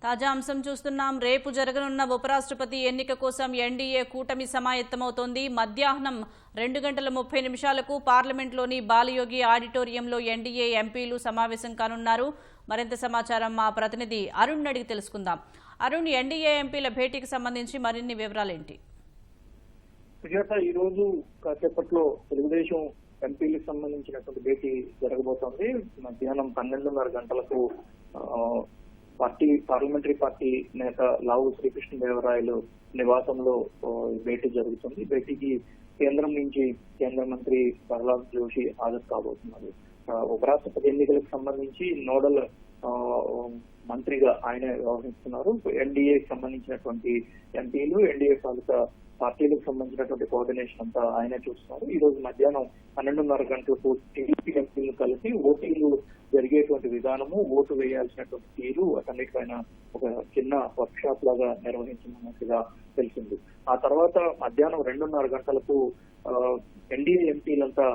తాజా అంశం చూస్తున్నాం. రేపు జరగనున్న ఉపరాష్ట్రపతి ఎన్నిక కోసం ఎన్డీఏ కూటమి సమాయత్తమవుతోంది. మధ్యాహ్నం 2:30 పార్లమెంట్లోని బాలయోగి ఆడిటోరియంలో ఎన్డీఏ ఎంపీలు సమావేశం కానున్నారు. మరింత సమాచారం మా ప్రతినిధి అరుణ్ అడిగి తెలుసుకుందాం. అరుణ్, ఎన్డీఏ ఎంపీల భేటీకి సంబంధించి మరిన్ని వివరాలేంటి? సుజాత, ఈ రోజు కాసేపట్లో తెలుగుదేశం ఎంపీలకు సంబంధించినటువంటి భేటీ జరగబోతోంది. మధ్యాహ్నం 12:30 గంటలకు పార్లమెంటరీ పార్టీ నేత లావు శ్రీకృష్ణదేవరాయలు నివాసంలో భేటీ జరుగుతుంది. భేటీకి కేంద్రం నుంచి కేంద్ర మంత్రి ప్రహ్లాద్ జోషి హాజరు కాబోతున్నారు. ఉపరాష్ట్రపతి ఎన్నికలకు సంబంధించి నోడల్ మంత్రిగా ఆయనే వ్యవహరిస్తున్నారు. ఎన్డీఏకి సంబంధించినటువంటి ఎంపీలు, ఎన్డీఏ పాలిత పార్టీలకు సంబంధించినటువంటి కోఆర్డినేషన్ అంతా ఆయనే చూస్తున్నారు. ఈ రోజు మధ్యాహ్నం 12:30 గంటలకు టీడీపీ ఎంపీలు కలిసి ఓటింగ్ జరిగేటువంటి విధానము, ఓటు వేయాల్సినటువంటి తీరు, అటన్నిటిపైన ఒక చిన్న వర్క్ షాప్ లాగా నిర్వహించినట్టుగా తెలిసింది. ఆ తర్వాత మధ్యాహ్నం 2:30 గంటలకు ఎన్డీఏ ఎంపీలంతా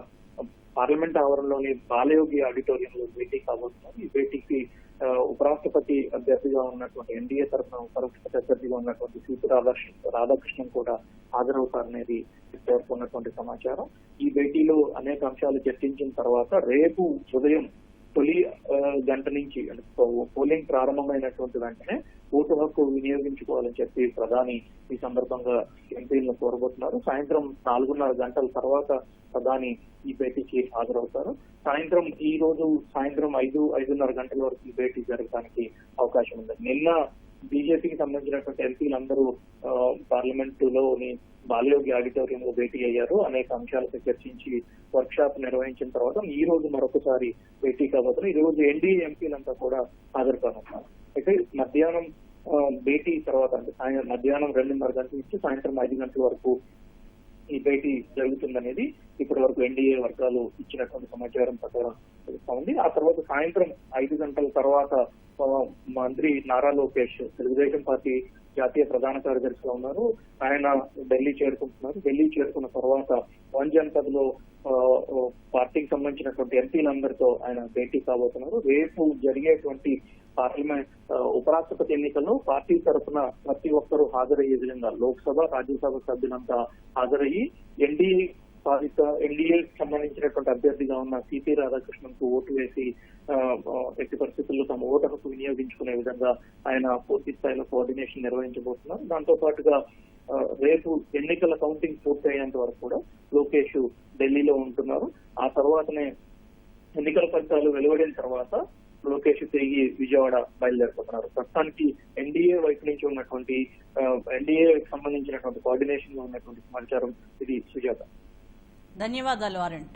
పార్లమెంట్ ఆవరణలోని బాలయోగి ఆడిటోరియంలో భేటీ కాబోతున్నారు. ఈ భేటీకి ఉపరాష్ట్రపతి అభ్యర్థిగా ఉన్నటువంటి ఎన్డీఏ తరఫున ఉపరాష్ట్రపతి అభ్యర్థిగా ఉన్నటువంటి సిపి రాధాకృష్ణన్ కూడా హాజరవుతారనేది పేర్కొన్నటువంటి సమాచారం. ఈ భేటీలో అనేక అంశాలు చర్చించిన తర్వాత రేపు ఉదయం తొలి గంట నుంచి పోలింగ్ ప్రారంభమైనటువంటి వెంటనే ఓటు హక్కు వినియోగించుకోవాలని చెప్పి ప్రధాని ఈ సందర్భంగా ఎంపీలను కోరబోతున్నారు. సాయంత్రం 4:30 గంటల తర్వాత ప్రధాని ఈ భేటీకి హాజరవుతారు. ఈ రోజు సాయంత్రం 5:30 గంటల వరకు ఈ భేటీ జరగడానికి అవకాశం ఉంది. నిన్న బీజేపీకి సంబంధించినటువంటి ఎంపీలందరూ పార్లమెంటులోని బాలయోగి ఆడిటోరియంలో భేటీ అయ్యారు. అనేక అంశాలపై చర్చించి వర్క్ షాప్ నిర్వహించిన తర్వాత ఈ రోజు మరొకసారి భేటీ కాబోతున్నారు. ఈ రోజు ఎన్డీఏ ఎంపీలంతా కూడా హాజరు కానున్నారు. అయితే మధ్యాహ్నం భేటీ తర్వాత మధ్యాహ్నం 2:30 గంటల నుంచి సాయంత్రం 5 గంటల వరకు ఈ భేటీ జరుగుతుందనేది ఇప్పటి వరకు ఎన్డీఏ వర్గాలు ఇచ్చినటువంటి సమాచారం ప్రకారం తెలుస్తా ఉంది. ఆ తర్వాత సాయంత్రం 5 గంటల తర్వాత మంత్రి నారా లోకేష్ తెలుగుదేశం పార్టీ జాతీయ ప్రధాన కార్యదర్శిగా ఉన్నారు. ఆయన ఢిల్లీ చేరుకుంటున్నారు. ఢిల్లీ చేరుకున్న తర్వాత వన్ జనపద్ లో పార్టీకి సంబంధించినటువంటి ఎంపీలందరితో ఆయన భేటీ కాబోతున్నారు. రేపు జరిగేటువంటి పార్లమెంట్ ఉపరాష్ట్రపతి ఎన్నికల్లో పార్టీ తరఫున ప్రతి ఒక్కరూ హాజరయ్యే విధంగా లోక్సభ, రాజ్యసభ సభ్యులంతా హాజరయ్యి ఎన్డీఏ సంబంధించినటువంటి అభ్యర్థిగా ఉన్న సిపి రాధాకృష్ణన్ కు ఓటు వేసి ఎట్టి పరిస్థితుల్లో తమ ఓటు హక్కు వినియోగించుకునే విధంగా ఆయన పూర్తి స్థాయిలో కోఆర్డినేషన్ నిర్వహించబోతున్నారు. దాంతో పాటుగా రేపు ఎన్నికల కౌంటింగ్ పూర్తయ్యేంత వరకు కూడా లోకేష్ ఢిల్లీలో ఉంటున్నారు. ఆ తర్వాతనే ఎన్నికల ఫలితాలు వెలువడిన తర్వాత లోకేష్ తిరిగి విజయవాడ బయలుదేరిపోతున్నారు. ప్రస్తుతానికి ఎన్డీఏ వైపు నుంచి ఉన్నటువంటి ఎన్డీఏకి సంబంధించినటువంటి కోఆర్డినేషన్ లో ఉన్నటువంటి సమాచారం ఇది. సుజాత, ధన్యవాదాలు అరుణ్.